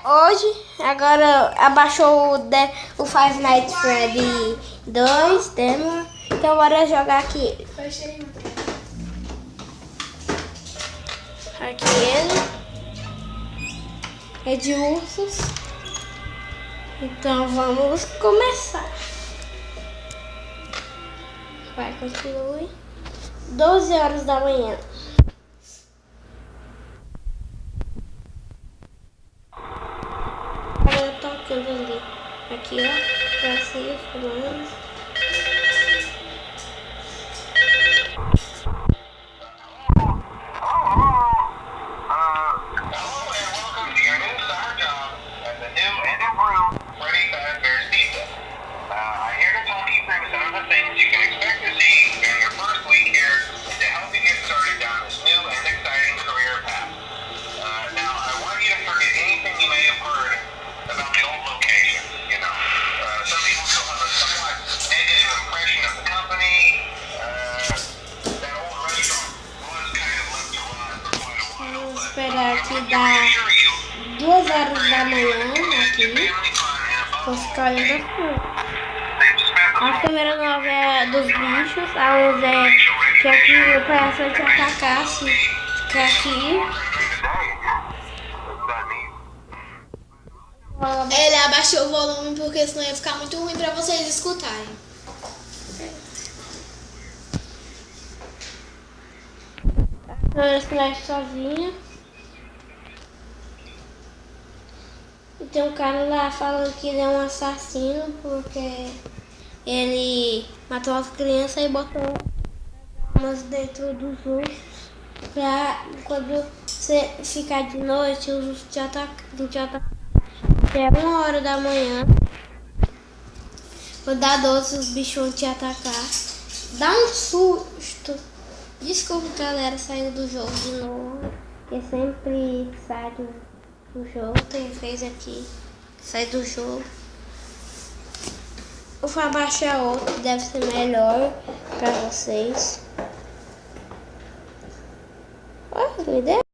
hoje, agora abaixou o Five Nights at Freddy 2 demo. Então bora jogar aqui. Aqui ele. É de ursos. Então vamos começar. Vai, continue. 12 horas da manhã. Agora tocando ali. Aqui, ó. Passeio, fulano. Esperar aqui dar 2 horas da manhã aqui. Tô escolhendo a câmera nova é dos bichos, a 11 é que aqui parece te atacar se ficar aqui. Ele abaixou o volume porque senão ia ficar muito ruim pra vocês escutarem. A câmera se mexe sozinha. E tem um cara lá falando que ele é um assassino porque ele matou as crianças e botou armas dentro dos ursos pra quando você ficar de noite os ursos te atacam. É 1 hora da manhã. Quando dá 12 os bichos vão te atacar. Dá um susto. Desculpa, galera, saindo do jogo de novo. Porque sempre sai do jogo. Tem vez aqui sai do jogo. Eu vou abaixar outro, deve ser melhor pra vocês. Ó, me deu.